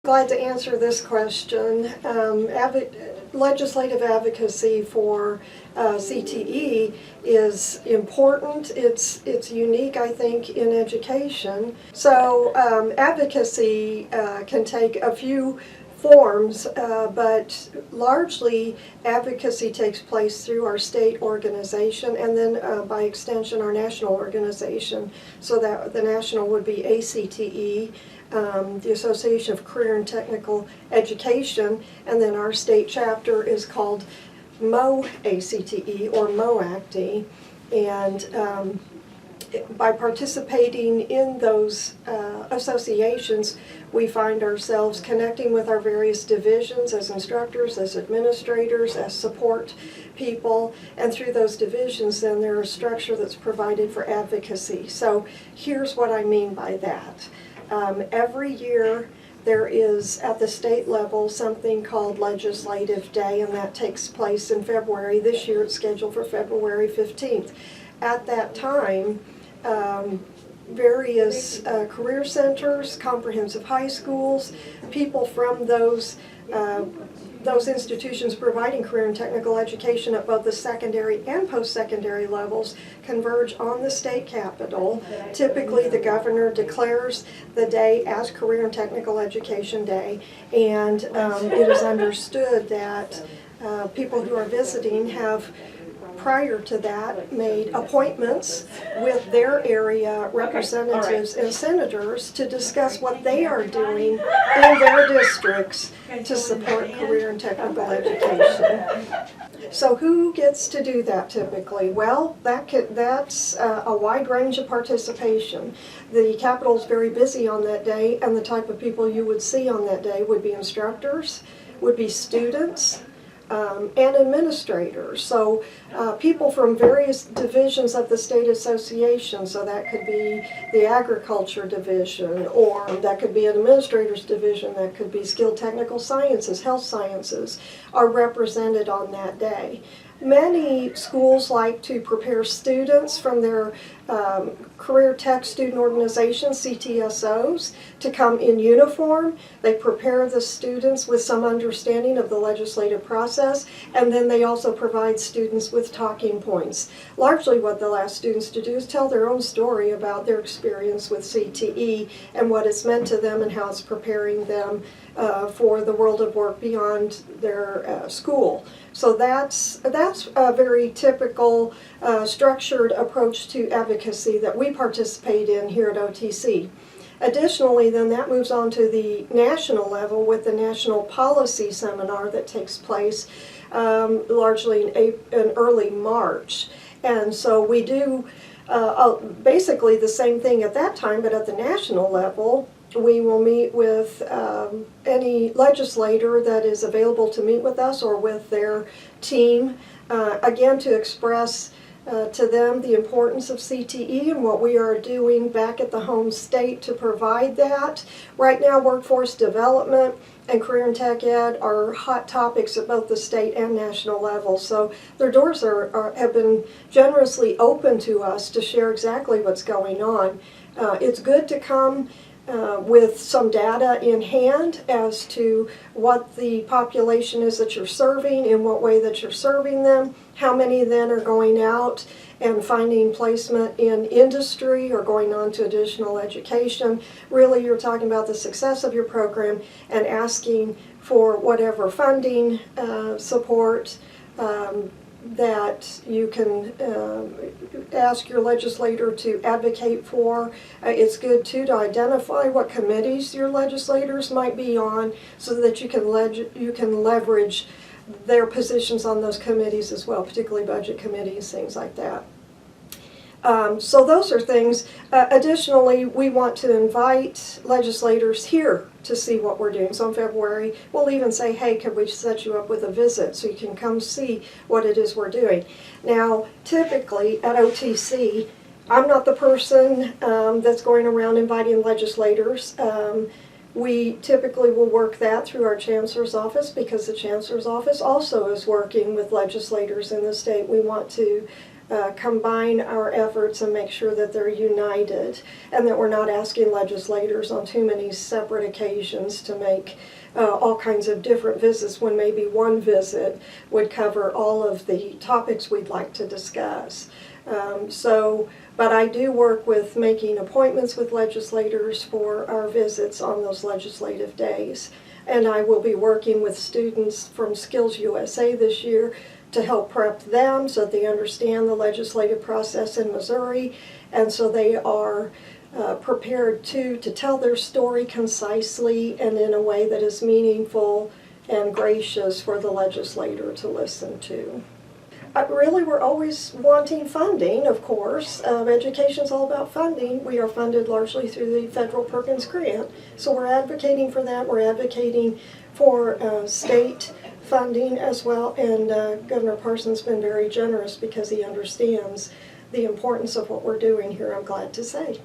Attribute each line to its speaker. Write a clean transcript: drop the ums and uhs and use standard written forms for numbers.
Speaker 1: Glad to answer this question. Legislative advocacy for CTE is important. It's unique, I think, in education. So advocacy can take a few forms, but largely advocacy takes place through our state organization and then by extension our national organization. So that the national would be ACTE, the Association of Career and Technical Education, and then our state chapter is called MOACTE or MOACTE. And by participating in those associations, we find ourselves connecting with our various divisions as instructors, as administrators, as support people, and through those divisions then there's a structure that's provided for advocacy. So here's what I mean by that. Every year there is at the state level something called Legislative Day, and that takes place in February. This year it's scheduled for February 15th. At that time, various career centers, comprehensive high schools, people from those institutions providing career and technical education at both the secondary and post-secondary levels converge on the state capitol. Typically the governor declares the day as Career and Technical Education Day, and it is understood that people who are visiting have prior to that made appointments with their area representatives and senators to discuss what they are doing in their districts to support career and technical education. So who gets to do that typically? Well, that's a wide range of participation. The Capitol is very busy on that day, and the type of people you would see on that day would be instructors, would be students, and administrators. So people from various divisions of the state association, so that could be the agriculture division, or that could be an administrator's division, that could be skilled technical sciences, health sciences, are represented on that day. Many schools like to prepare students from their career tech student organizations, CTSOs, to come in uniform. They prepare the students with some understanding of the legislative process, and then they also provide students with talking points. Largely what they'll ask students to do is tell their own story about their experience with CTE and what it's meant to them and how it's preparing them for the world of work beyond their school. So that's a very typical structured approach to advocacy that we participate in here at OTC. Additionally, then that moves on to the national level with the National Policy Seminar that takes place largely in early March. And so we do basically the same thing at that time, but at the national level. We will meet with any legislator that is available to meet with us or with their team, again to express to them the importance of CTE and what we are doing back at the home state to provide that. Right now, workforce development and career and tech ed are hot topics at both the state and national level. So their doors have been generously open to us to share exactly what's going on. It's good to come with some data in hand as to what the population is that you're serving, in what way that you're serving them, how many then are going out and finding placement in industry or going on to additional education. Really, you're talking about the success of your program and asking for whatever funding, support, that you can ask your legislator to advocate for. It's good too to identify what committees your legislators might be on so that you can leverage their positions on those committees as well, particularly budget committees, things like that. So those are things. Additionally, we want to invite legislators here to see what we're doing. So in February, we'll even say, hey, could we set you up with a visit so you can come see what it is we're doing. Now, typically at OTC, I'm not the person that's going around inviting legislators. We typically will work that through our Chancellor's office because the Chancellor's office also is working with legislators in the state. We want to combine our efforts and make sure that they're united, and that we're not asking legislators on too many separate occasions to make all kinds of different visits when maybe one visit would cover all of the topics we'd like to discuss. But I do work with making appointments with legislators for our visits on those legislative days. And I will be working with students from Skills USA this year to help prep them so that they understand the legislative process in Missouri, and so they are prepared to tell their story concisely and in a way that is meaningful and gracious for the legislator to listen to. Really, we're always wanting funding, of course. Education's all about funding. We are funded largely through the federal Perkins Grant. So we're advocating for that. We're advocating for state funding as well. And Governor Parson's been very generous because he understands the importance of what we're doing here, I'm glad to say.